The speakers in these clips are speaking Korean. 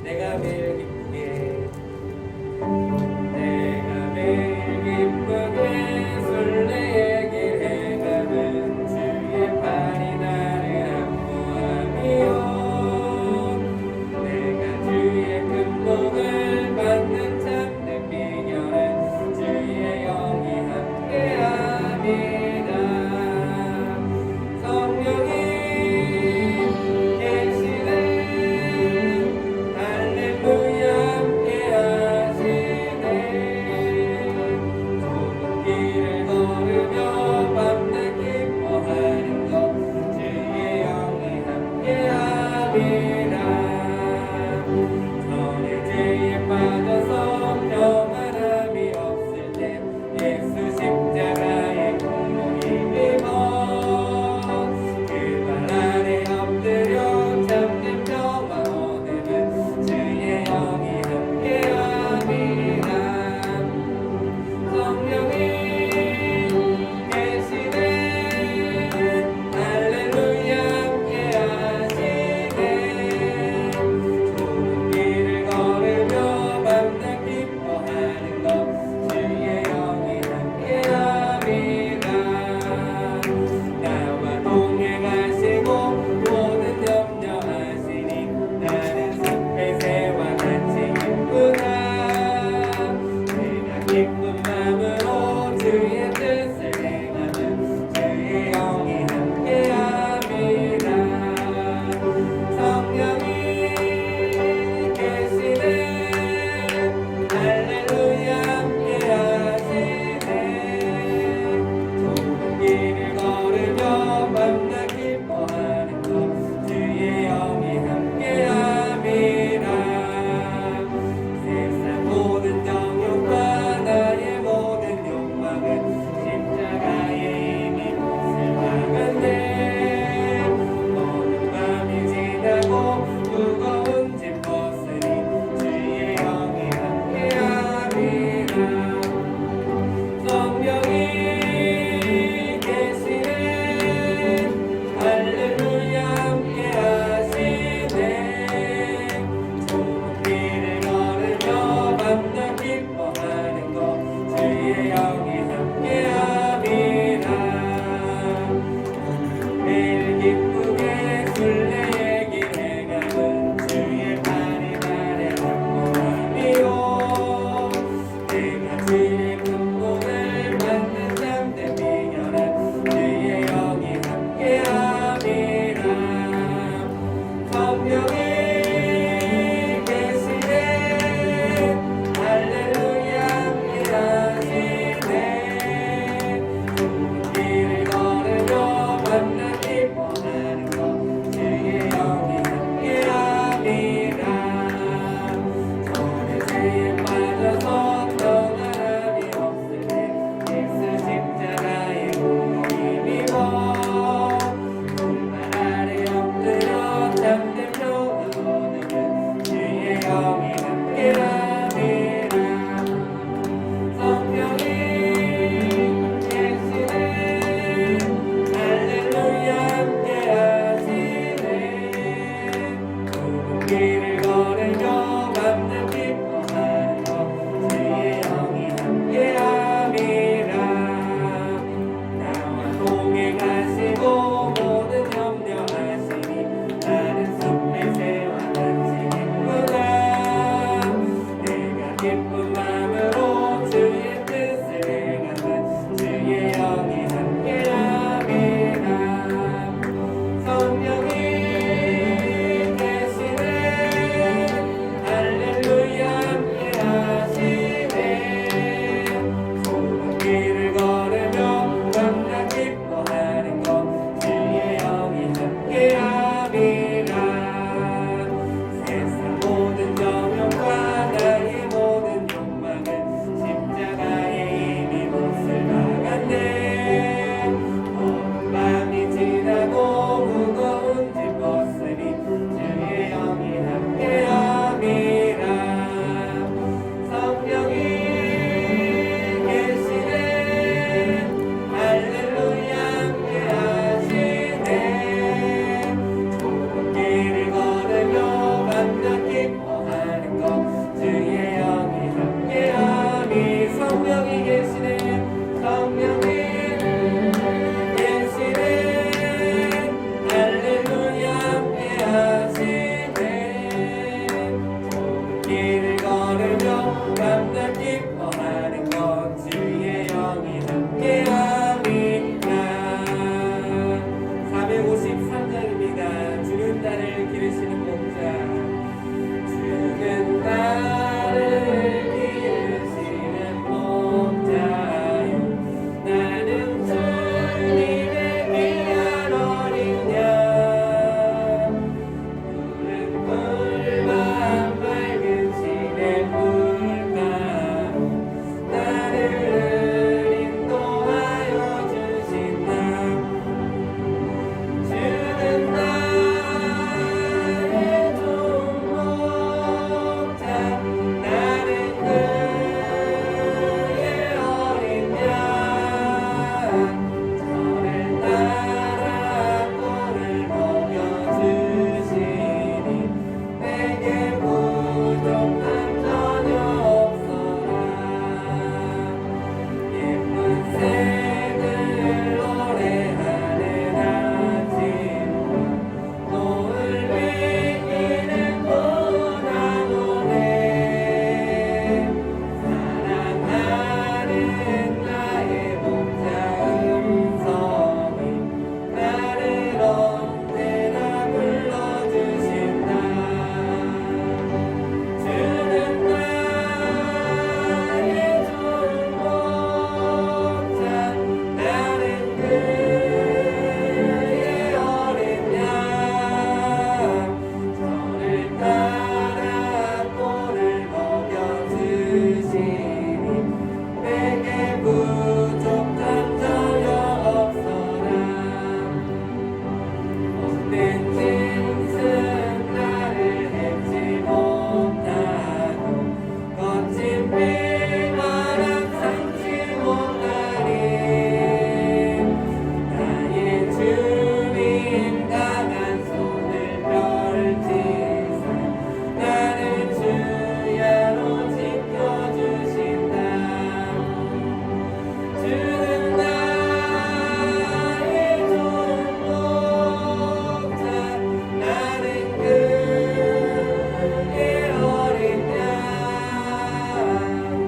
내가 매일 기쁘게 내가 매일 기쁘게 순례의 길에 가는 주의 팔이 나를 안보하며 내가 주의 큰 복을 받는 참된 비결은 주의 영이 함께함이다. 성령이 계시네 할렐루야 함께 밤낮 기뻐하는 것 주의 영이 함께함이라. 453장입니다. 주는 나를 기르시는 목자. 주는 나를 기르시는 목자요. 나는 주님의 귀한 어린 양. 푸른 풀과 맑은 시냇물가로 나를 인도하여 주신다. 주는 나의 좋은 목자. 나는 그의 어린 양. 저를 따라 꼴을 먹여주시니 내게 부족함 전혀 없어라. 예쁜 새들 노래하는 아침과 노을 비기는 봄나무네. 사랑하는 나의 목자 음성이 나를 언제나 불러주신다. 주는 나의 좋은 목자. 나는 그의 어린 양. 저를 따라 꼴을 먹여주시니 내게 부족함 전혀 없어라. 못된 짐승 나를 해치 못하고 거친 비바람 삼지 못하리. 나의 주님 강한 손을 펼치사 나를 주야로 지켜주신다. 주는 나의 좋은 목자. 나는 그의 어린 양.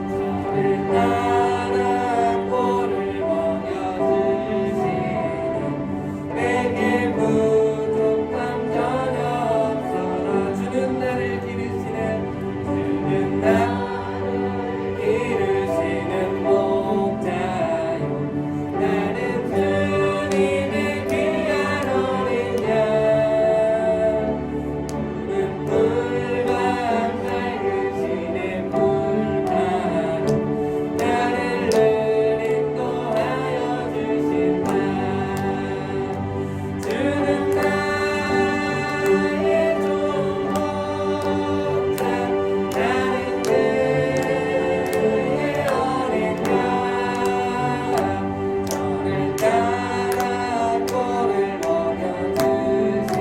저를 따라 꼴을 먹여주시니 내게 부족함 전혀 없어라. 주는 나를 기르시는 목자요. 나는 주님의 귀한 어린 양. 푸른 풀과 맑은 시냇물가로 나를 인도하여 주신다. 주는 나의 좋은 목자. 나는 그의 어린 양. 저를 따라 꼴을 먹여주시니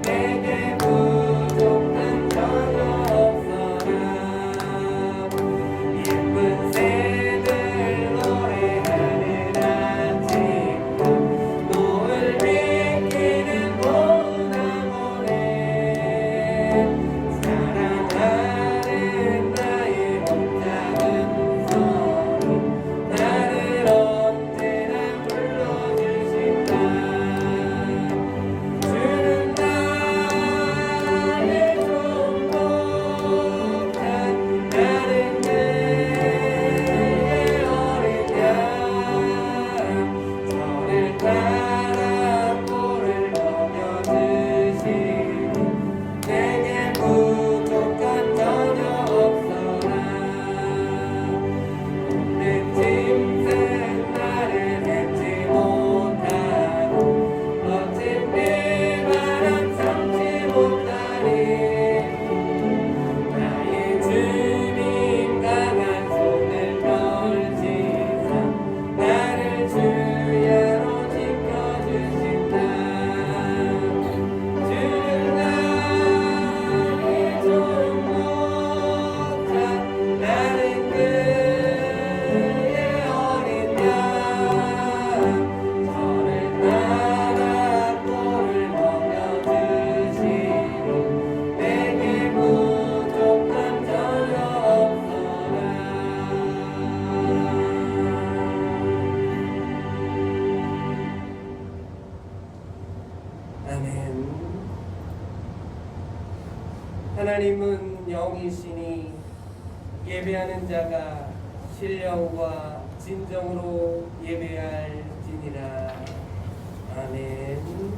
내게 부족함 전혀 없어라. 예쁜 새들 노래하는 아침과 노을 비기는 봄나무네. 사랑하는 나의 목자 음성이 나를 언제나 불러주신다. 주는 나의 좋은 목자. 나는 그의 어린 양. 저를 따라 꼴을 먹여주시니 내게 하나님은 영이시니 예배하는 자가 신령과 진정으로 예배할지니라. 아멘.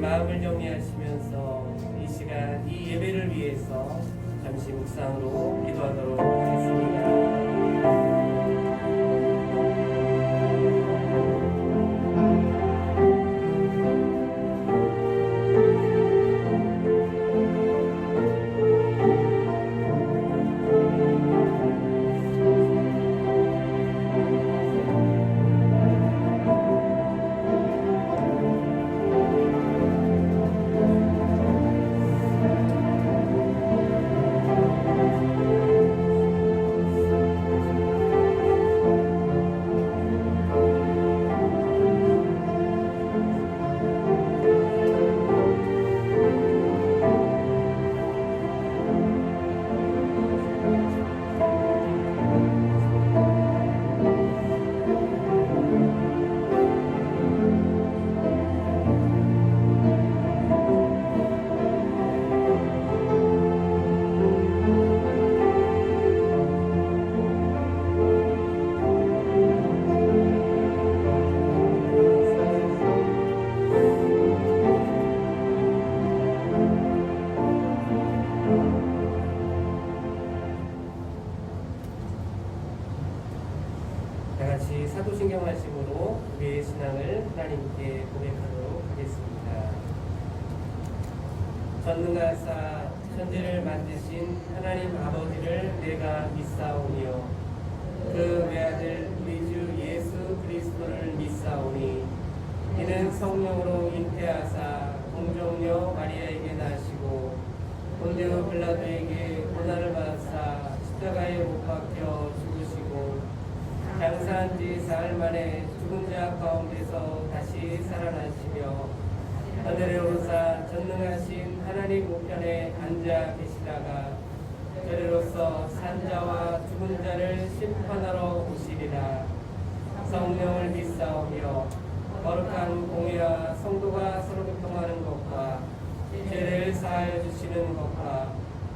마음을 정리하시면서 이 시간 이 예배를 위해서 잠시 묵상으로 기도하도록 하겠습니다. 다같이 사도신경 말씀으로 우리의 신앙을 하나님께 고백하도록 하겠습니다. 전능하사 천지를 만드신 하나님 아버지를 내가 믿사오며 그 외아들 우리 주 예수 그리스도를 믿사오니 이는 성령으로 잉태하사 동정녀 마리아에게 나시고 본디오 빌라도에게 고난을 받으사 십자가에 못 박혀 죽으시고 장사한 지 사흘 만에 죽은 자 가운데서 다시 살아나시며 하늘에 오르사 전능하신 하나님 우편에 앉아 계시다가 저리로서 산자와 죽은 자를 심판하러 오시리라. 성령을 믿사오며 거룩한 공회와 성도가 서로 교통하는 것과 죄를 사하는 인도하여 주시는 것과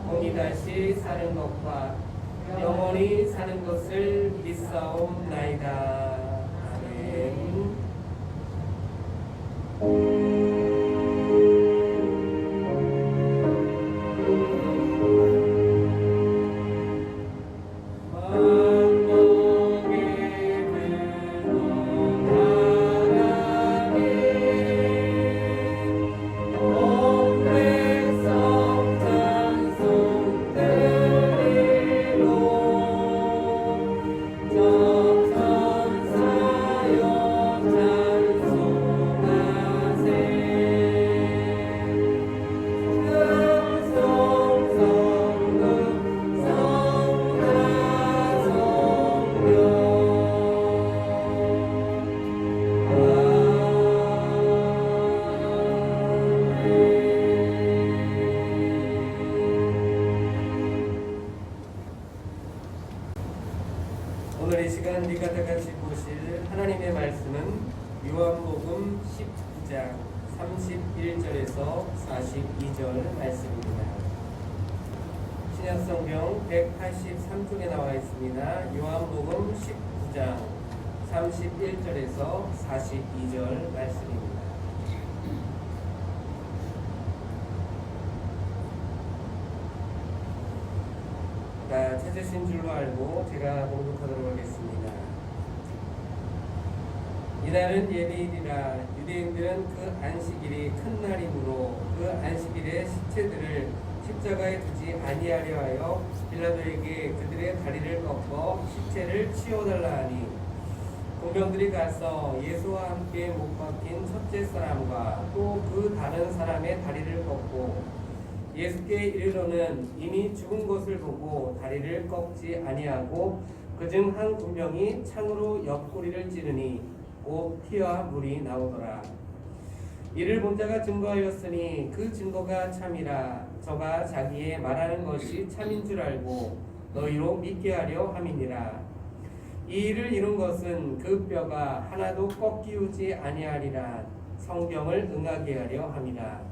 공이 다시 사는 것과 영원히 사는 것을 믿사옵나이다. 아멘. 오늘 이 시간 우리가 다 같이 보실 하나님의 말씀은 요한복음 19장 31절에서 42절 말씀입니다. 신약성경 183쪽에 나와 있습니다. 요한복음 19장 31절에서 42절 말씀입니다. 찾으신 줄로 알고 제가 봉독하도록 하겠습니다. 이날은 예비일이라 유대인들은 그 안식일이 큰 날이므로 그 안식일에 시체들을 십자가에 두지 아니하려 하여 빌라도에게 그들의 다리를 꺾어 시체를 치워달라 하니 공병들이 가서 예수와 함께 못 박힌 첫째 사람과 또 그 다른 사람의 다리를 꺾고 예수께 이르러는 이미 죽은 것을 보고 다리를 꺾지 아니하고 그중 한 군병이 창으로 옆구리를 찌르니 곧 피와 물이 나오더라. 이를 본 자가 증거하였으니 그 증거가 참이라. 저가 자기의 말하는 것이 참인 줄 알고 너희로 믿게 하려 함이니라. 이 일을 이룬 것은 그 뼈가 하나도 꺾이우지 아니하리라. 성경을 응하게 하려 함이라.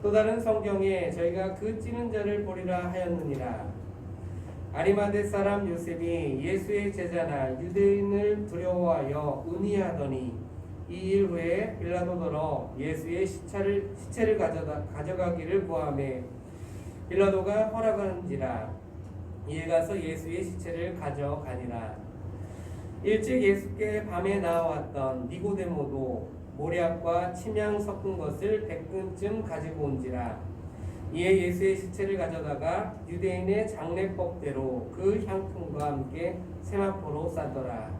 또 다른 성경에 저희가 그 찌는 자를 보리라 하였느니라. 아리마대 사람 요셉이 예수의 제자나 유대인을 두려워하여 의논하더니 이 일 후에 빌라도더러 예수의 시체를 가져가기를 구하매 빌라도가 허락하는지라. 이에 가서 예수의 시체를 가져가니라. 일찍 예수께 밤에 나와왔던 니고데모도 모략과 침향 섞은 것을 100근쯤 가지고 온지라. 이에 예수의 시체를 가져다가 유대인의 장례법대로 그 향품과 함께 세마포로 싸더라.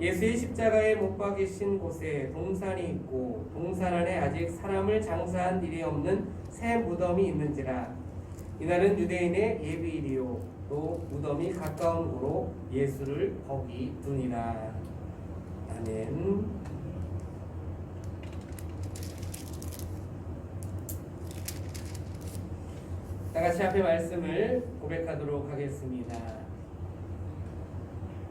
예수의 십자가에 못 박이신 곳에 동산이 있고 동산 안에 아직 사람을 장사한 일이 없는 새 무덤이 있는지라. 이날은 유대인의 예비일이요 또 무덤이 가까운 고로 예수를 거기 두니라. 아멘. 다같이 앞에 말씀을 고백하도록 하겠습니다.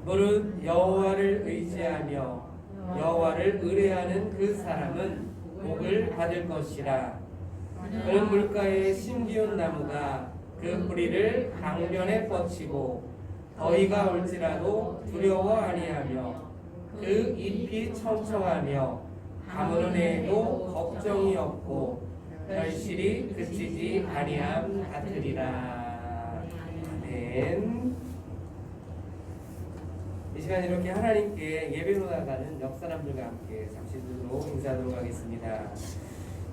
무릇 여호와를 의지하며 여호와를 의뢰하는 그 사람은 복을 받을 것이라. 그는 물가에 심기운 나무가 그 뿌리를 강변에 뻗치고 더위가 올지라도 두려워 아니하며 그 잎이 청청하며 가무는 해에도 걱정이 없고 결실이 그치지 아니함 같으리라. 아멘. 이 시간 이렇게 하나님께 예배로 나가는 옆 사람들과 함께 잠시 듣도록 인사하도록 하겠습니다.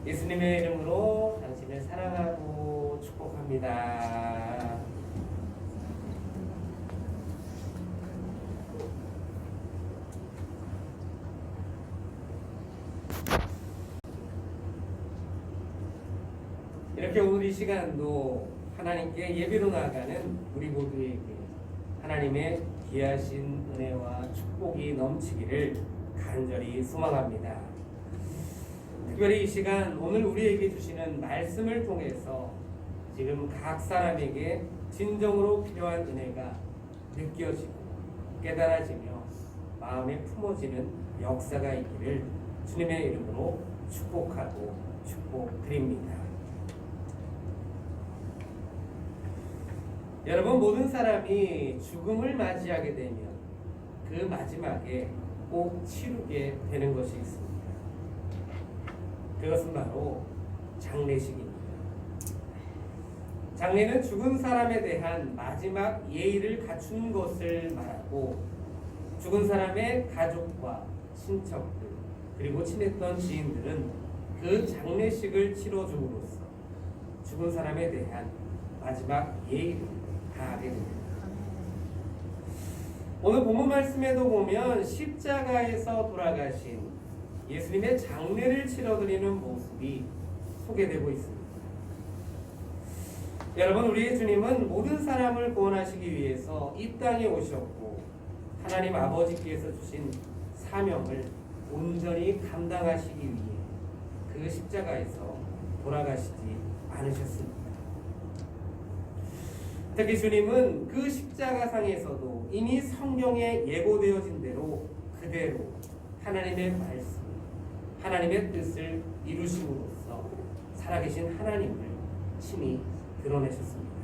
예수님의 이름으로 당신을 사랑하고 축복합니다. 이렇게 오늘 이 시간도 하나님께 예배로 나아가는 우리 모두에게 하나님의 귀하신 은혜와 축복이 넘치기를 간절히 소망합니다. 특별히 이 시간 오늘 우리에게 주시는 말씀을 통해서 지금 각 사람에게 진정으로 필요한 은혜가 느껴지고 깨달아지며 마음에 품어지는 역사가 있기를 주님의 이름으로 축복하고 축복드립니다. 여러분, 모든 사람이 죽음을 맞이하게 되면 그 마지막에 꼭 치르게 되는 것이 있습니다. 그것은 바로 장례식입니다. 장례는 죽은 사람에 대한 마지막 예의를 갖춘 것을 말하고, 죽은 사람의 가족과 친척들 그리고 친했던 지인들은 그 장례식을 치러줌으로써 죽은 사람에 대한 마지막 예의를 다하게 됩니다. 오늘 본문 말씀에도 보면 십자가에서 돌아가신 예수님의 장례를 치러드리는 모습이 소개되고 있습니다. 여러분, 우리의 주님은 모든 사람을 구원하시기 위해서 이 땅에 오셨고, 하나님 아버지께서 주신 사명을 온전히 감당하시기 위해 그 십자가에서 돌아가시지 않으셨습니다. 특히 주님은 그 십자가상에서도 이미 성경에 예고되어진 대로 그대로 하나님의 말씀, 하나님의 뜻을 이루심으로써 살아계신 하나님을 친히 드러내셨습니다.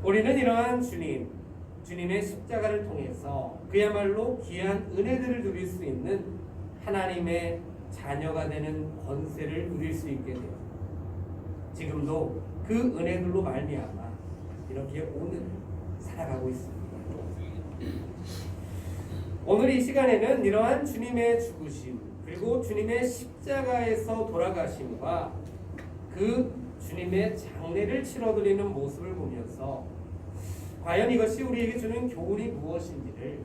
우리는 이러한 주님의 십자가를 통해서 그야말로 귀한 은혜들을 누릴 수 있는 하나님의 자녀가 되는 권세를 누릴 수 있게 되어 지금도 그 은혜들로 말미암아 이렇게 오늘을 살아가고 있습니다. 오늘 이 시간에는 이러한 주님의 죽으심 그리고 주님의 십자가에서 돌아가심과 그 주님의 장례를 치러드리는 모습을 보면서 과연 이것이 우리에게 주는 교훈이 무엇인지를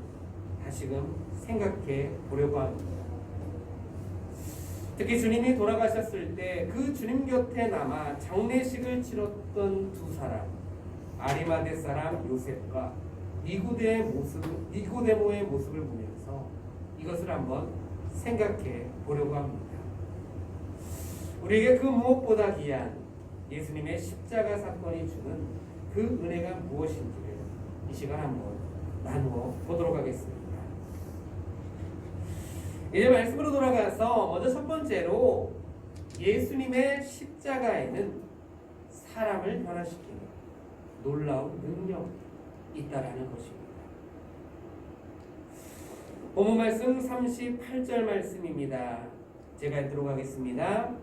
다시금 생각해 보려고 합니다. 특히 주님이 돌아가셨을 때 그 주님 곁에 남아 장례식을 치렀던 두 사람, 아리마대 사람 요셉과 니고데모의 모습을 보면서 이것을 한번 생각해 보려고 합니다. 우리에게 그 무엇보다 귀한 예수님의 십자가 사건이 주는 그 은혜가 무엇인지를 이 시간 한번 나누어 보도록 하겠습니다. 이제 말씀으로 돌아가서 먼저 첫 번째로 예수님의 십자가에는 사람을 변화시키는 놀라운 능력이 있다라는 것입니다. 본문 말씀 38절 말씀입니다. 제가 읽도록 하겠습니다.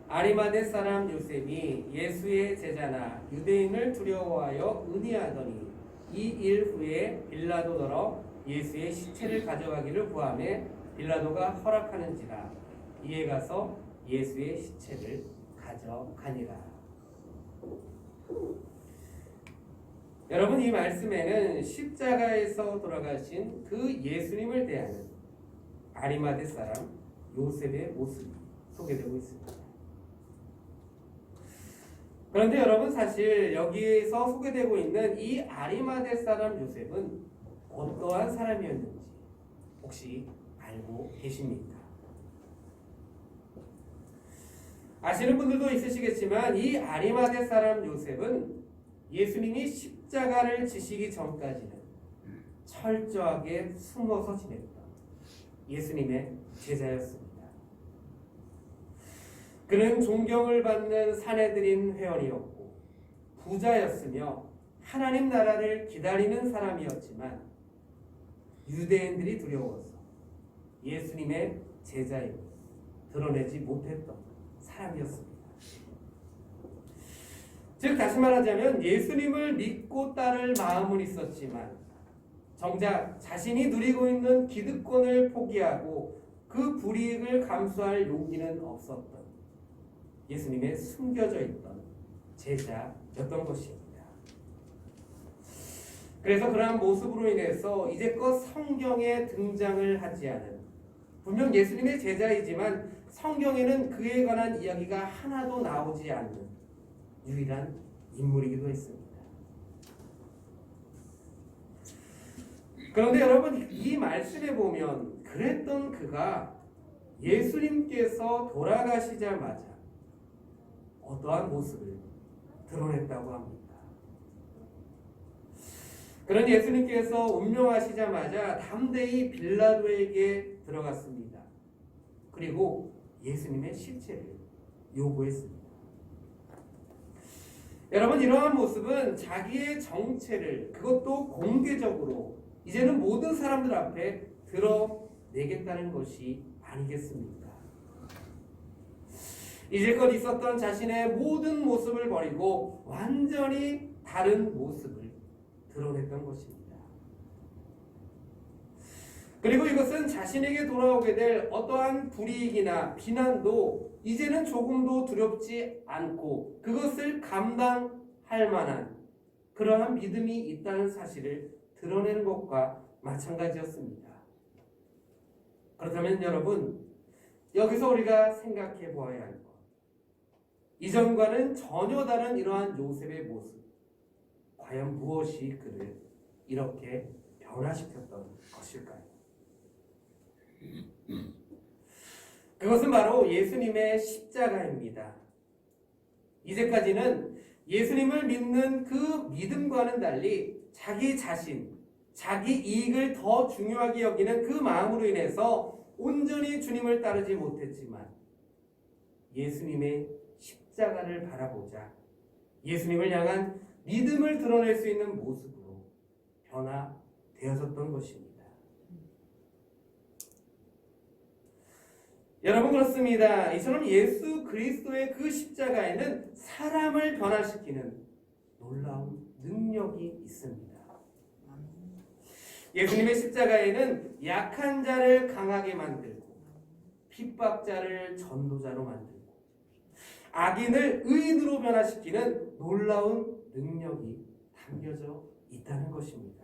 아리마대 사람 요셉이 예수의 제자나 유대인을 두려워하여 의논하더니 이 일 후에 빌라도더러 예수의 시체를 가져가기를 구하매 빌라도가 허락하는지라 이에 가서 예수의 시체를 가져가니라. 여러분, 이 말씀에는 십자가에서 돌아가신 그 예수님을 대하는 아리마대 사람 요셉의 모습이 소개되고 있습니다. 그런데 여러분, 사실 여기에서 소개되고 있는 이 아리마대 사람 요셉은 어떠한 사람이었는지 혹시 알고 계십니까? 아시는 분들도 있으시겠지만 이 아리마대 사람 요셉은 예수님이 십자가를 지시기 전까지는 철저하게 숨어서 지냈던 예수님의 제자였습니다. 그는 존경을 받는 사내들인 회원이었고 부자였으며 하나님 나라를 기다리는 사람이었지만 유대인들이 두려워서 예수님의 제자임을 드러내지 못했던 사람이었습니다. 즉 다시 말하자면 예수님을 믿고 따를 마음은 있었지만 정작 자신이 누리고 있는 기득권을 포기하고 그 불이익을 감수할 용기는 없었던 예수님의 숨겨져 있던 제자였던 것입니다. 그래서 그러한 모습으로 인해서 이제껏 성경에 등장을 하지 않은, 분명 예수님의 제자이지만 성경에는 그에 관한 이야기가 하나도 나오지 않는 유일한 인물이기도 했습니다. 그런데 여러분, 이 말씀에 보면 그랬던 그가 예수님께서 돌아가시자마자 어떠한 모습을 드러냈다고 합니다. 그런 예수님께서 운명하시자마자 담대히 빌라도에게 들어갔습니다. 그리고 예수님의 실체를 요구했습니다. 여러분, 이러한 모습은 자기의 정체를 그것도 공개적으로 이제는 모든 사람들 앞에 드러내겠다는 것이 아니겠습니까? 이제껏 있었던 자신의 모든 모습을 버리고 완전히 다른 모습을 드러냈던 것입니다. 그리고 이것은 자신에게 돌아오게 될 어떠한 불이익이나 비난도 이제는 조금도 두렵지 않고 그것을 감당할 만한 그러한 믿음이 있다는 사실을 드러내는 것과 마찬가지였습니다. 그렇다면 여러분, 여기서 우리가 생각해 보아야 할 것, 이전과는 전혀 다른 이러한 요셉의 모습, 과연 무엇이 그를 이렇게 변화시켰던 것일까요? 그것은 바로 예수님의 십자가입니다. 이제까지는 예수님을 믿는 그 믿음과는 달리 자기 자신, 자기 이익을 더 중요하게 여기는 그 마음으로 인해서 온전히 주님을 따르지 못했지만 예수님의 십자가를 바라보자 예수님을 향한 믿음을 드러낼 수 있는 모습으로 변화되어졌던 것입니다. 여러분, 그렇습니다. 이처럼 예수 그리스도의 그 십자가에는 사람을 변화시키는 놀라운 능력이 있습니다. 예수님의 십자가에는 약한 자를 강하게 만들고 핍박자를 전도자로 만들고 악인을 의인으로 변화시키는 놀라운 능력이 담겨져 있다는 것입니다.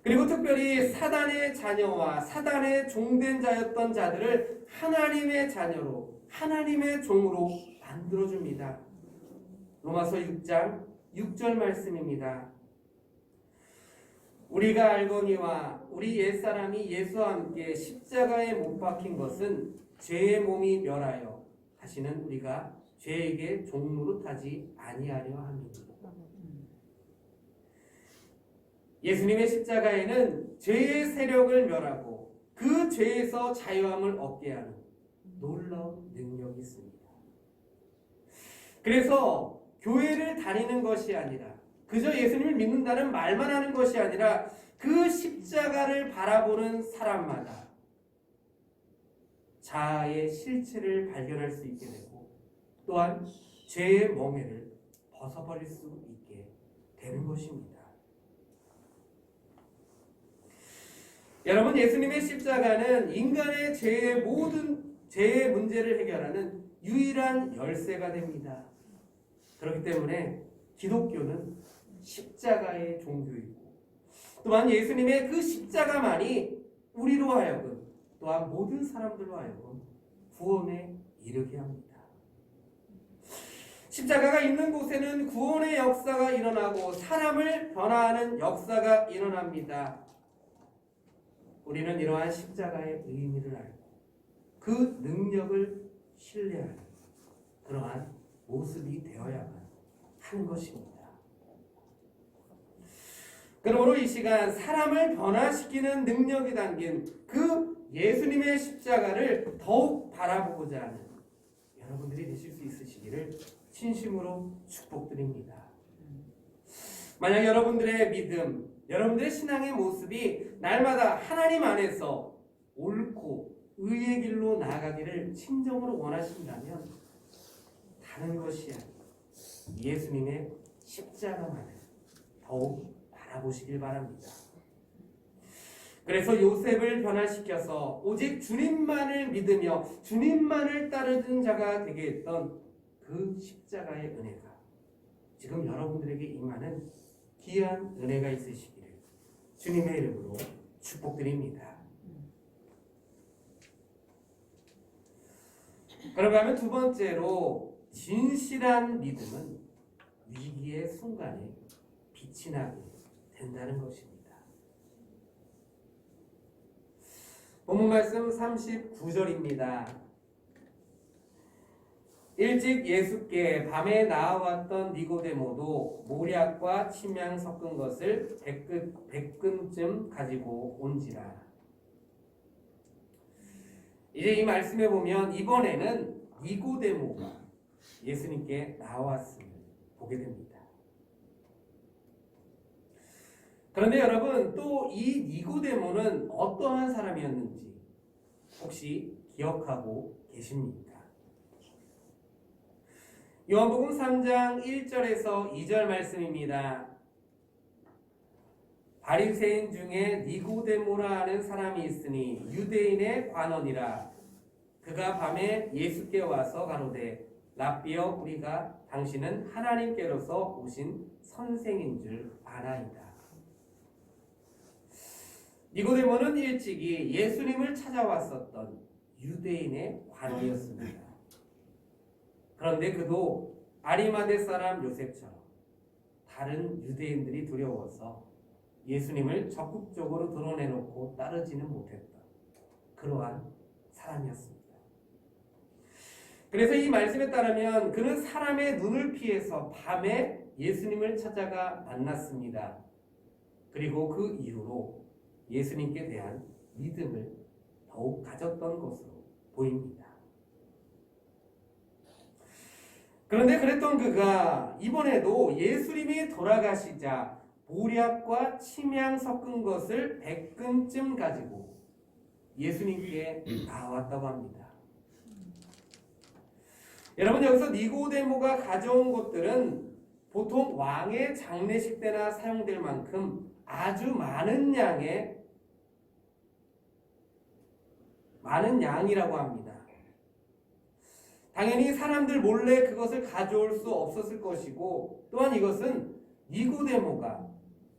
그리고 특별히 사단의 자녀와 사단의 종된 자였던 자들을 하나님의 자녀로, 하나님의 종으로 만들어줍니다. 로마서 6장 6절 말씀입니다. 우리가 알거니와 우리 옛사람이 예수와 함께 십자가에 못 박힌 것은 죄의 몸이 멸하여 다시는 우리가 죄에게 종노릇하지 아니하려 함이니라. 예수님의 십자가에는 죄의 세력을 멸하고 그 죄에서 자유함을 얻게 하는 놀라운 능력이 있습니다. 그래서 교회를 다니는 것이 아니라 그저 예수님을 믿는다는 말만 하는 것이 아니라 그 십자가를 바라보는 사람마다 자아의 실체를 발견할 수 있게 되고 또한 죄의 멍에를 벗어버릴 수 있게 되는 것입니다. 여러분, 예수님의 십자가는 인간의 죄의 모든 죄의 문제를 해결하는 유일한 열쇠가 됩니다. 그렇기 때문에 기독교는 십자가의 종교이고 또한 예수님의 그 십자가만이 우리로 하여금 또한 모든 사람들로 하여금 구원에 이르게 합니다. 십자가가 있는 곳에는 구원의 역사가 일어나고 사람을 변화하는 역사가 일어납니다. 우리는 이러한 십자가의 의미를 알고 그 능력을 신뢰하는 그러한 모습이 되어야만 하는 것입니다. 그러므로 이 시간 사람을 변화시키는 능력이 담긴 그 예수님의 십자가를 더욱 바라보고자 하는 여러분들이 되실 수 있으시기를 진심으로 축복드립니다. 만약 여러분들의 믿음, 여러분들의 신앙의 모습이 날마다 하나님 안에서 옳고 의의 길로 나아가기를 진정으로 원하신다면 다른 것이 아니라 예수님의 십자가만을 더욱 바라보시길 바랍니다. 그래서 요셉을 변화시켜서 오직 주님만을 믿으며 주님만을 따르는 자가 되게 했던 그 십자가의 은혜가 지금 여러분들에게 임하는 귀한 은혜가 있으시기를 주님의 이름으로 축복드립니다. 그런가 하면 두 번째로 진실한 믿음은 위기의 순간에 빛이 나게 된다는 것입니다. 본문 말씀 39절입니다. 일찍 예수께 밤에 나와왔던 니고데모도 모략과 침향 섞은 것을 100근쯤 가지고 온지라. 이제 이 말씀에 보면 이번에는 니고데모가 예수님께 나왔음을 보게 됩니다. 그런데 여러분, 또 이 니고데모는 어떠한 사람이었는지 혹시 기억하고 계십니까? 요한복음 3장 1절에서 2절 말씀입니다. 바리새인 중에 니고데모라 하는 사람이 있으니 유대인의 관원이라. 그가 밤에 예수께 와서 가로되 랍비여, 우리가 당신은 하나님께로서 오신 선생인 줄 아나이다. 니고데모는 일찍이 예수님을 찾아왔었던 유대인의 관원이었습니다. 그런데 그도 아리마대 사람 요셉처럼 다른 유대인들이 두려워서 예수님을 적극적으로 드러내놓고 따르지는 못했던 그러한 사람이었습니다. 그래서 이 말씀에 따르면 그는 사람의 눈을 피해서 밤에 예수님을 찾아가 만났습니다. 그리고 그 이후로 예수님께 대한 믿음을 더욱 가졌던 것으로 보입니다. 그런데 그랬던 그가 이번에도 예수님이 돌아가시자 보략과 침향 섞은 것을 100근쯤 가지고 예수님께 나왔다고 합니다. 여러분, 여기서 니고데모가 가져온 것들은 보통 왕의 장례식 때나 사용될 만큼 아주 많은 양이라고 합니다. 당연히 사람들 몰래 그것을 가져올 수 없었을 것이고, 또한 이것은 니고데모가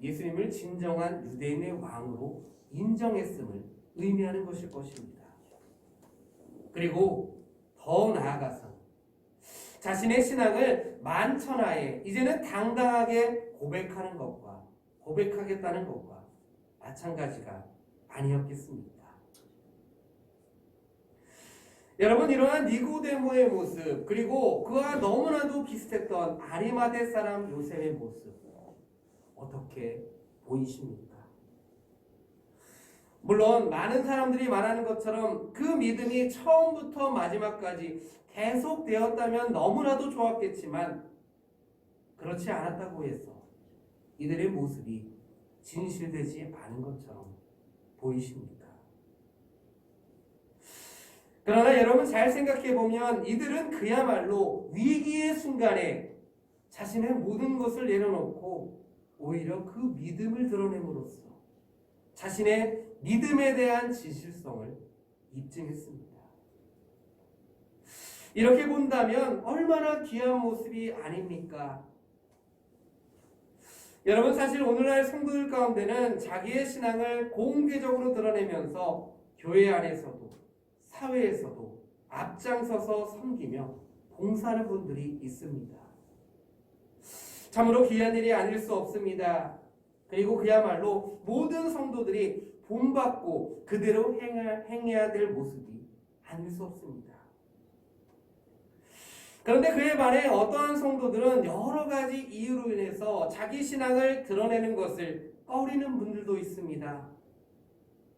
예수님을 진정한 유대인의 왕으로 인정했음을 의미하는 것일 것입니다. 그리고 더 나아가서 자신의 신앙을 만천하에 이제는 당당하게 고백하겠다는 것과 마찬가지가 아니었겠습니까? 여러분, 이러한 니고데모의 모습, 그리고 그와 너무나도 비슷했던 아리마대 사람 요셉의 모습, 어떻게 보이십니까? 물론 많은 사람들이 말하는 것처럼 그 믿음이 처음부터 마지막까지 계속되었다면 너무나도 좋았겠지만 그렇지 않았다고 해서 이들의 모습이 진실되지 않은 것처럼 보이십니까? 그러나 여러분, 잘 생각해 보면 이들은 그야말로 위기의 순간에 자신의 모든 것을 내려놓고 오히려 그 믿음을 드러냄으로써 자신의 믿음에 대한 진실성을 입증했습니다. 이렇게 본다면 얼마나 귀한 모습이 아닙니까? 여러분, 사실 오늘날 성도들 가운데는 자기의 신앙을 공개적으로 드러내면서 교회 안에서도 사회에서도 앞장서서 섬기며 봉사하는 분들이 있습니다. 참으로 귀한 일이 아닐 수 없습니다. 그리고 그야말로 모든 성도들이 본받고 그대로 행해야 될 모습이 아닐 수 없습니다. 그런데 그에 반해 어떠한 성도들은 여러 가지 이유로 인해서 자기 신앙을 드러내는 것을 꺼리는 분들도 있습니다.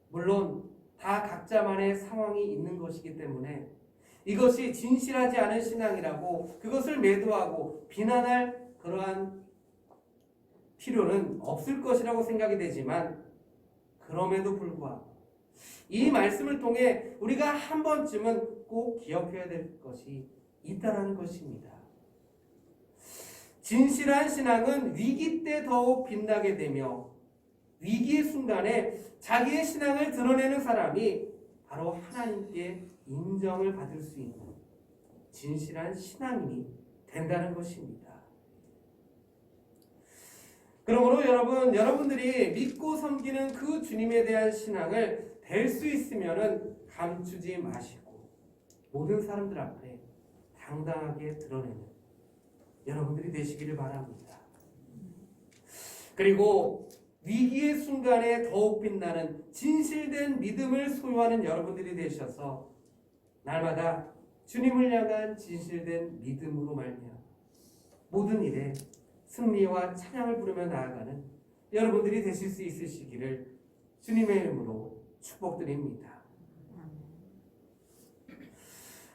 물론 다 각자만의 상황이 있는 것이기 때문에 이것이 진실하지 않은 신앙이라고 그것을 매도하고 비난할 그러한 필요는 없을 것이라고 생각이 되지만, 그럼에도 불구하고 이 말씀을 통해 우리가 한 번쯤은 꼭 기억해야 될 것이 있다는 것입니다. 진실한 신앙은 위기 때 더욱 빛나게 되며 위기의 순간에 자기의 신앙을 드러내는 사람이 바로 하나님께 인정을 받을 수 있는 진실한 신앙인이 된다는 것입니다. 그러므로 여러분들이 믿고 섬기는 그 주님에 대한 신앙을 될 수 있으면 감추지 마시고 모든 사람들 앞에 당당하게 드러내는 여러분들이 되시기를 바랍니다. 그리고 위기의 순간에 더욱 빛나는 진실된 믿음을 소유하는 여러분들이 되셔서 날마다 주님을 향한 진실된 믿음으로 말미암아 모든 일에 승리와 찬양을 부르며 나아가는 여러분들이 되실 수 있으시기를 주님의 이름으로 축복드립니다.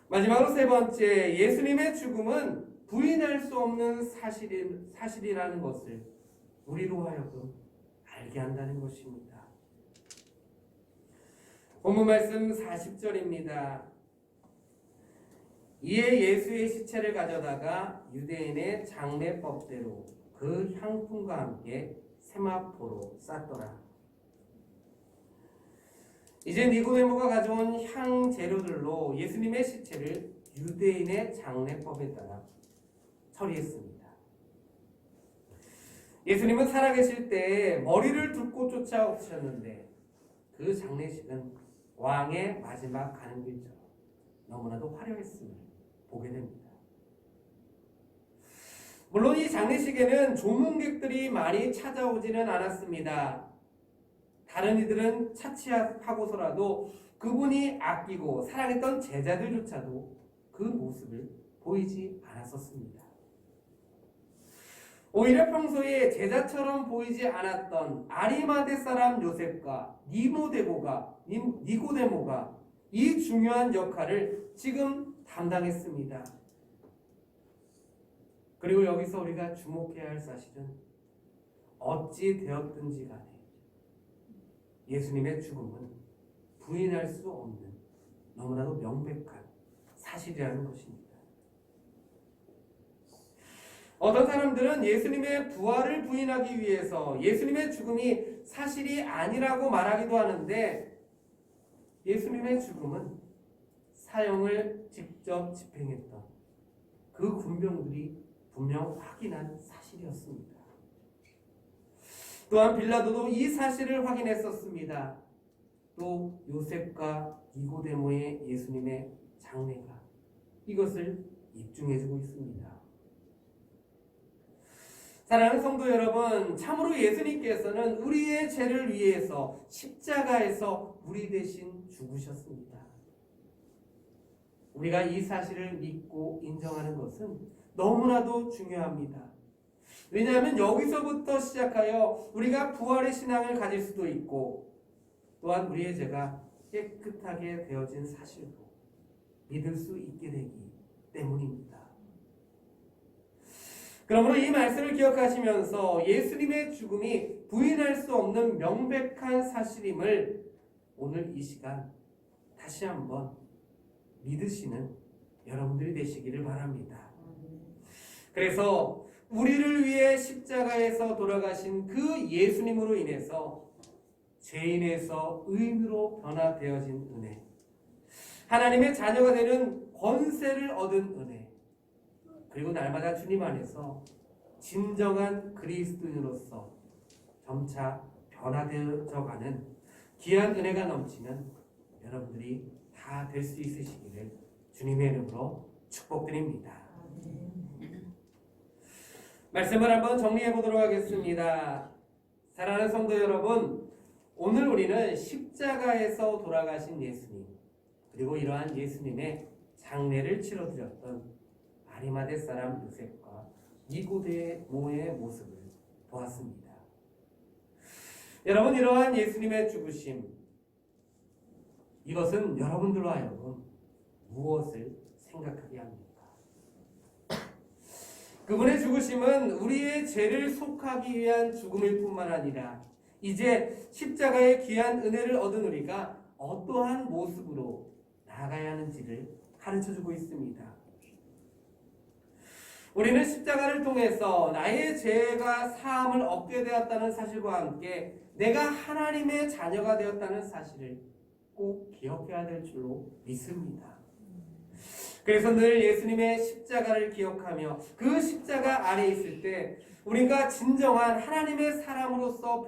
마지막으로 세 번째, 예수님의 죽음은 부인할 수 없는 사실이라는 것을 우리로 하여금 알게 한다는 것입니다. 본문 말씀 40절입니다. 이에 예수의 시체를 가져다가 유대인의 장례법대로 그 향품과 함께 세마포로 쌌더라. 이제 니고데모가 가져온 향 재료들로 예수님의 시체를 유대인의 장례법에 따라 처리했습니다. 예수님은 살아계실 때 머리를 둘고 쫓아오셨는데 그 장례식은 왕의 마지막 가는 길처럼 너무나도 화려했음을 보게 됩니다. 물론 이 장례식에는 조문객들이 많이 찾아오지는 않았습니다. 다른 이들은 차치하고서라도 그분이 아끼고 사랑했던 제자들조차도 그 모습을 보이지 않았었습니다. 오히려 평소에 제자처럼 보이지 않았던 아리마대 사람 요셉과 니고데모가 이 중요한 역할을 지금 담당했습니다. 그리고 여기서 우리가 주목해야 할 사실은 어찌 되었든지 간에 예수님의 죽음은 부인할 수 없는 너무나도 명백한 사실이라는 것입니다. 어떤 사람들은 예수님의 부활을 부인하기 위해서 예수님의 죽음이 사실이 아니라고 말하기도 하는데 예수님의 죽음은 사형을 직접 집행했던 그 군병들이 분명 확인한 사실이었습니다. 또한 빌라도도 이 사실을 확인했었습니다. 또 요셉과 니고데모의 예수님의 장례가 이것을 입증해주고 있습니다. 사랑하는 성도 여러분, 참으로 예수님께서는 우리의 죄를 위해서 십자가에서 우리 대신 죽으셨습니다. 우리가 이 사실을 믿고 인정하는 것은 너무나도 중요합니다. 왜냐하면 여기서부터 시작하여 우리가 부활의 신앙을 가질 수도 있고 또한 우리의 죄가 깨끗하게 되어진 사실도 믿을 수 있게 되기 때문입니다. 그러므로 이 말씀을 기억하시면서 예수님의 죽음이 부인할 수 없는 명백한 사실임을 오늘 이 시간 다시 한번 믿으시는 여러분들이 되시기를 바랍니다. 그래서 우리를 위해 십자가에서 돌아가신 그 예수님으로 인해서 죄인에서 의인으로 변화되어진 은혜, 하나님의 자녀가 되는 권세를 얻은 은혜, 그리고 날마다 주님 안에서 진정한 그리스도인으로서 점차 변화되어가는 귀한 은혜가 넘치는 여러분들이 다 될 수 있으시기를 주님의 이름으로 축복드립니다. 말씀을 한번 정리해 보도록 하겠습니다. 사랑하는 성도 여러분, 오늘 우리는 십자가에서 돌아가신 예수님, 그리고 이러한 예수님의 장례를 치러드렸던 아리마대 사람 요셉과 니고데모의 모습을 보았습니다. 여러분, 이러한 예수님의 죽으심, 이것은 여러분들로 하여금 무엇을 생각하게 합니까? 그분의 죽으심은 우리의 죄를 속하기 위한 죽음일 뿐만 아니라 이제 십자가의 귀한 은혜를 얻은 우리가 어떠한 모습으로 나아가야 하는지를 가르쳐주고 있습니다. 우리는 십자가를 통해서 나의 죄가 사함을 얻게 되었다는 사실과 함께 내가 하나님의 자녀가 되었다는 사실을 꼭 기억해야 될 줄로 믿습니다. 그래서 늘 예수님의 십자가를 기억하며 그 십자가 아래 있을 때 우리가 진정한 하나님의 사람으로서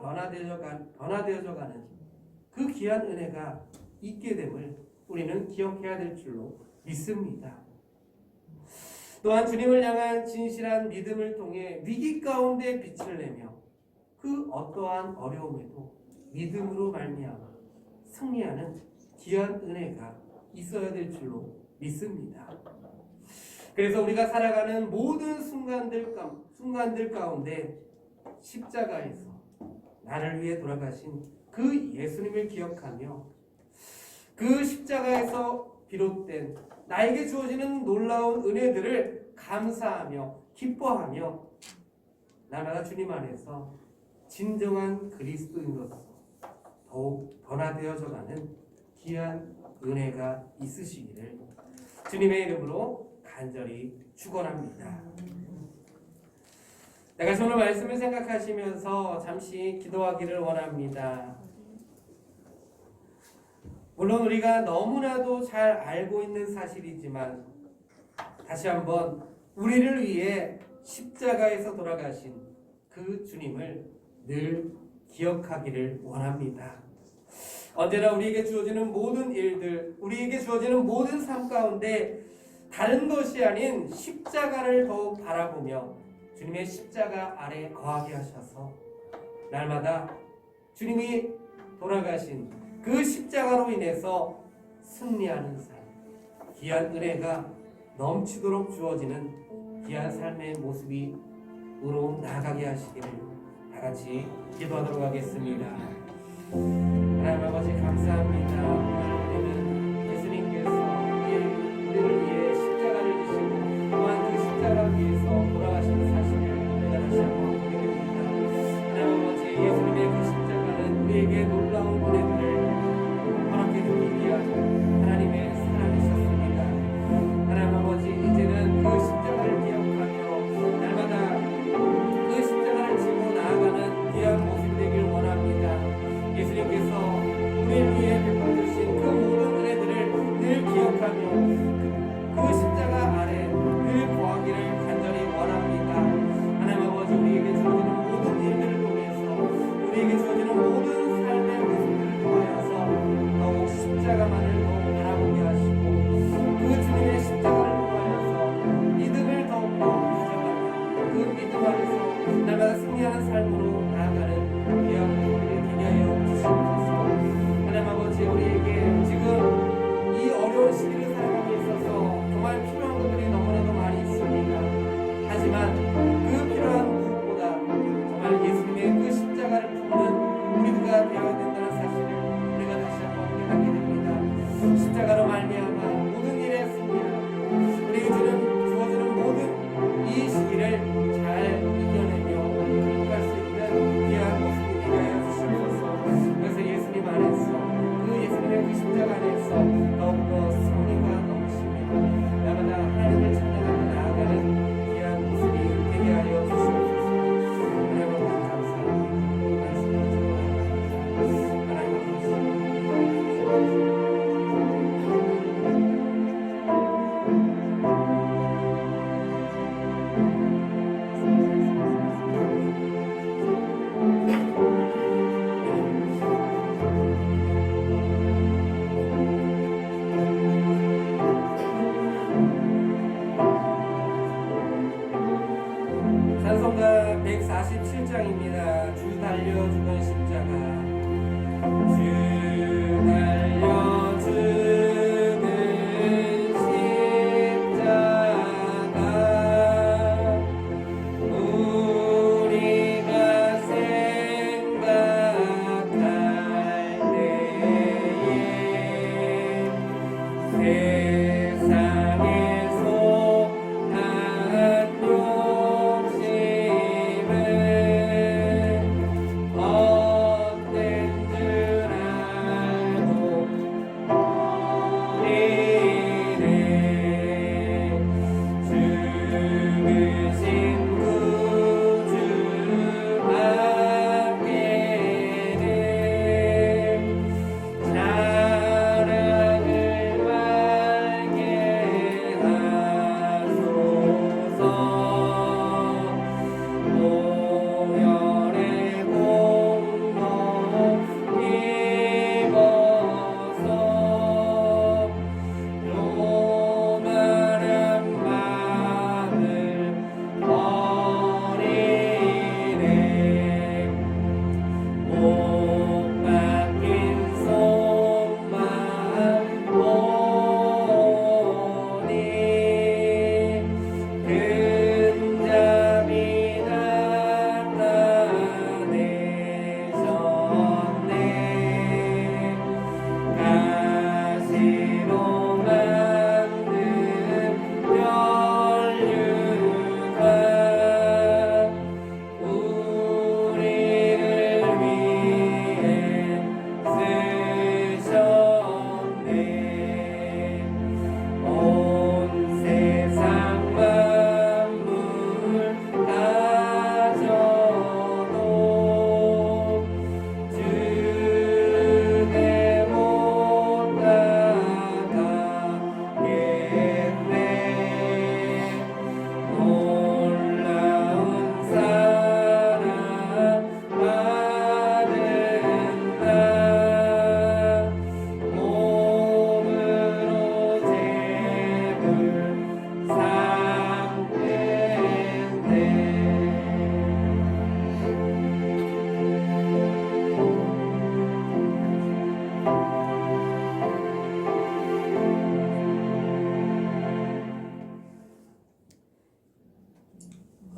변화되어져가는 그 귀한 은혜가 있게 됨을 우리는 기억해야 될 줄로 믿습니다. 또한 주님을 향한 진실한 믿음을 통해 위기 가운데 빛을 내며 그 어떠한 어려움에도 믿음으로 말미암아 승리하는 귀한 은혜가 있어야 될 줄로 믿습니다. 그래서 우리가 살아가는 모든 순간들 가운데 십자가에서 나를 위해 돌아가신 그 예수님을 기억하며 그 십자가에서 비롯된 나에게 주어지는 놀라운 은혜들을 감사하며 기뻐하며 날마다 주님 안에서 진정한 그리스도인으로서 더욱 변화되어져가는 귀한 은혜가 있으시기를 주님의 이름으로 간절히 축원합니다. 내가 오늘 말씀을 생각하시면서 잠시 기도하기를 원합니다. 물론 우리가 너무나도 잘 알고 있는 사실이지만 다시 한번 우리를 위해 십자가에서 돌아가신 그 주님을 늘 기억하기를 원합니다. 언제나 우리에게 주어지는 모든 일들, 우리에게 주어지는 모든 삶 가운데 다른 것이 아닌 십자가를 더욱 바라보며 주님의 십자가 아래 거하게 하셔서 날마다 주님이 돌아가신 그 십자가로 인해서 승리하는 삶, 귀한 은혜가 넘치도록 주어지는 귀한 삶의 모습이 으로 나아가게 하시기를 다같이 기도하도록 하겠습니다. 하나님 아버지 감사합니다. 우리는 예수님께서 우리를 위해 십자가를 지시고 또한 그 십자가 위에서 돌아가신 사실을 우리가 다시 한번 보게 됩니다. 하나님 아버지 예수님의 그 십자가는 우리에게 놀라운 은혜들을 허락해 주기 위한 하나님의 사랑이셨습니다. 하나님 아버지 이제는 그 십자가를 기억하며 날마다 그 십자가를 지고 나아가는 귀한 모습이 되길 원합니다. 예수님께서 우리를 위해 베풀어 주신 그 모든 은혜들을 늘 기억하며 그 십자가 아래 늘 거하기를 간절히 원합니다. 하나님 아버지 우리에게 주어지는 모든 일들을 통해서 우리에게 주어지는 모든 삶의 모습들을 통하여서 더욱 십자가만을 더욱 바라보게 하시고 그 주님의 십자가를 통하여서 믿음을 더욱더 가져가며 그 믿음 안에서 날마다 승리하는 삶으로 나아가는 귀한 우리를 되게 하여 주시옵소서. 하나님 아버지 우리에게 지금 이 어려운 시기를 살아가고 있어서 정말 필요한 것들이 너무나도 많이 있습니다. 하지만 그 필요한 무엇보다 정말 예수님의 그 십자가를 품는 우리가 되어야 된다는 사실을 우리가 다시 한번 깨닫게 됩니다. 십자가로 말미암아 모든 일에 승리하고 우리에게 주어지는 모든 이 시기를 잘 이겨내며 극복할 수 있는 귀한 모습이 되게 하여 주시옵소서. 그래서 예수님 안에서 그 예수님의 그 십자가 안에서 더욱더 승리가 넘치며 날마다 하나님을 찬양하며 나아가는 귀한 모습이 되게 하여 주시옵소서. 하나님 아버지 감사합니다. 말씀을 전합니다. 하나님 아버지 찬송가 147장입니다. 주 달려 죽은 십자가. 주 달려 죽은 십자가 우리가 생각할 때에 세상에서 한 욕심을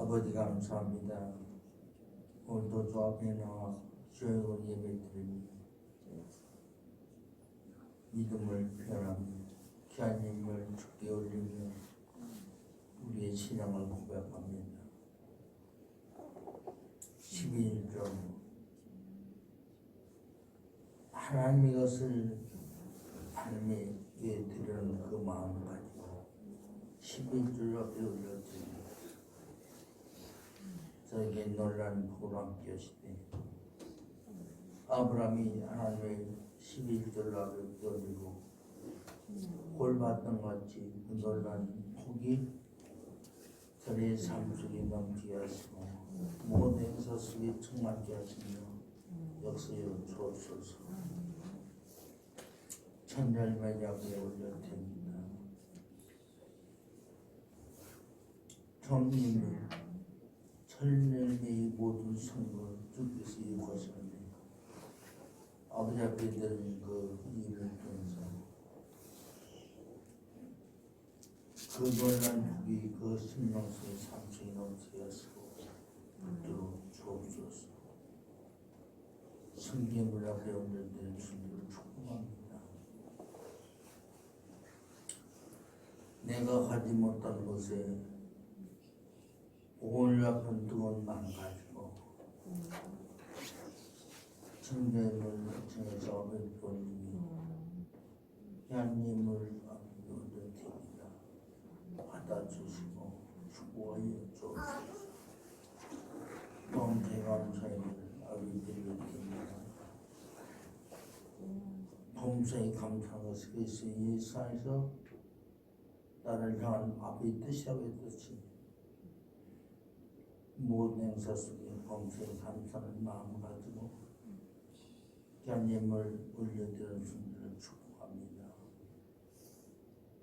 아버지 감사합니다. 오늘도 주 앞에 나와 주여 예배 드립니다. 믿음을 표현합니다. 귀한 인물 주께 올리며 우리의 신앙을 고백합니다. 11절 하나님의 것을 하나님께 드리는 그 마음 가지고 11절 앞에 올려드립니다. 저에게 놀라운 복을 함께 하시되 아브라함이 하나님의 11절 앞에 올리고 홀받던 같이 그 놀라운 복이 저의 삶 속에 넘치게 하시고 모든 행사 속에 충만케 하시며 역사여 주옵소서. 천열매 앞에 올려드립니다. 정님을 천열매의 모든 선거 주께서 이루하셨네. 아버지 앞에 드린 그 일을 통해서 그 놀란 복이 그 생명 속에 삶 속에 넘치게 하시고 붙들어 주옵소서. 성경을 앞에 올려드린 주님을 축복합니다. 내가 가지 못한 곳에 오늘 앞은 뜨거운 마음 가지고 성경을 통해서 뵙고니 하나님을 올려드립니다. 받아주시고 축복하여 주옵소서. 범죄 감사의 아버지를 드립니다. 범죄의 감사한 것이 그리스도의 예수 안에서 나를 향한 아버지의 뜻이라고 했듯이 모든 행사 속에 범죄의 감사하는 마음을 가지고 하나님을 올려드리는 순간을 축복합니다.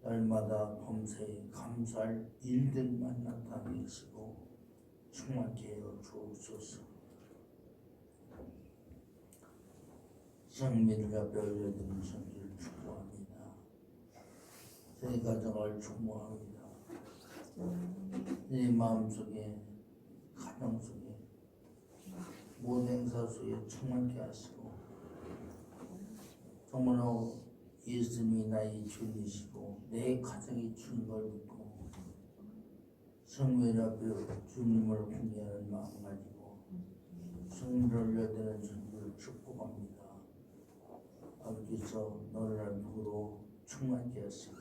날마다 범죄에 감사할 일들만 나타나게 하시고 충만케 하여 주옵소서. 성민을 앞에 올려드리는 성기를 축복합니다. 저희 가정을 축복합니다. 내 마음속에 가정 속에 모든 행사 속에 충만케 하시고 정말로 예수님이 나의 주님이시고 내 가정이 주인 걸 믿고 성민 앞에 주님을 공개하는 마음 가지고 성민을 올려드리는 성기를 축복합니다. 아버지께서 너를 복으로 충만케 하시고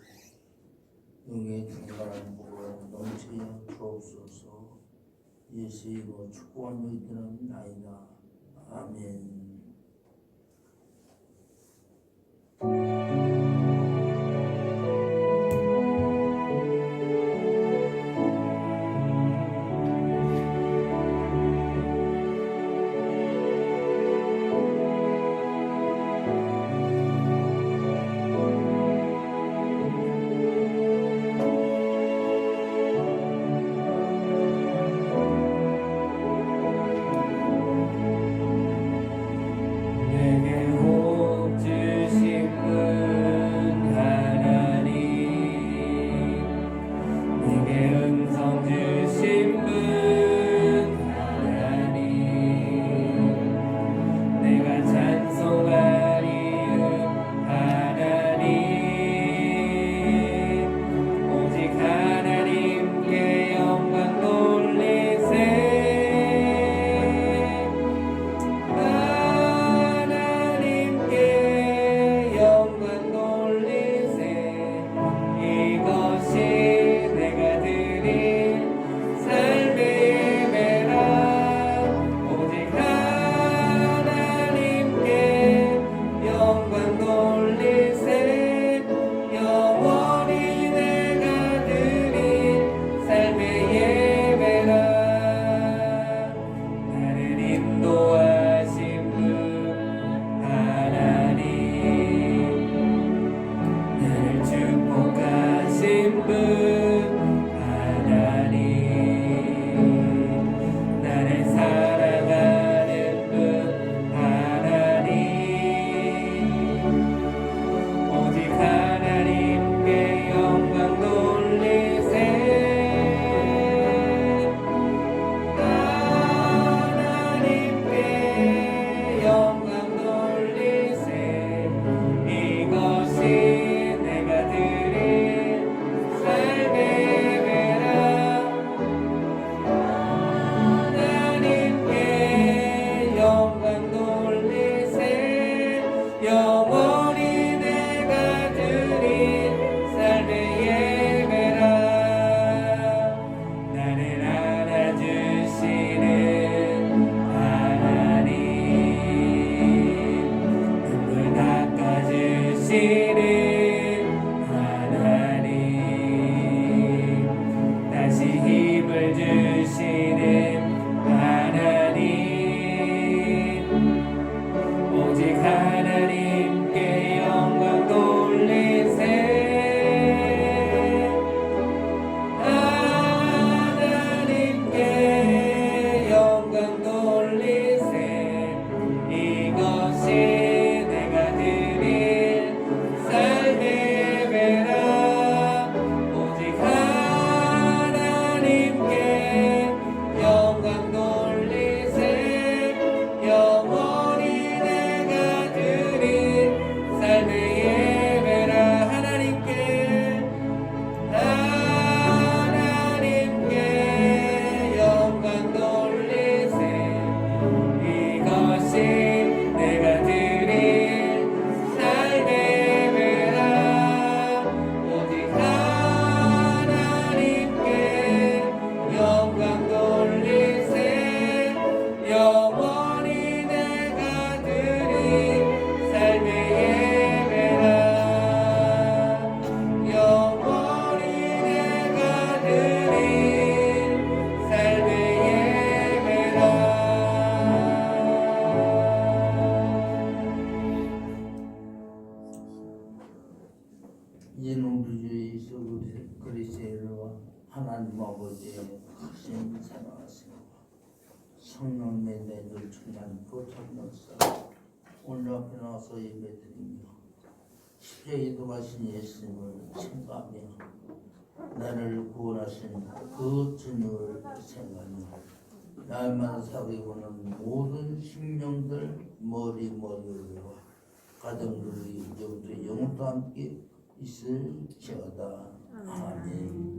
영의 경건한 복을 넘치게 주옵소서. 예수의 이름으로 축복하며 이끄는 나이다. 아멘. 하나님 아버지의 크신 사랑하시고 성령의 내들 충만 부탁 역사 오늘 앞에 나와서 예배드리며 십자가에 이동하신 예수님을 생각하며 나를 구원하신 그 주님을 생각하며 날마다 살아오는 모든 sinh 명들 머리와 가정들이 이제부터 영원토 함께 있을지어다. 아멘.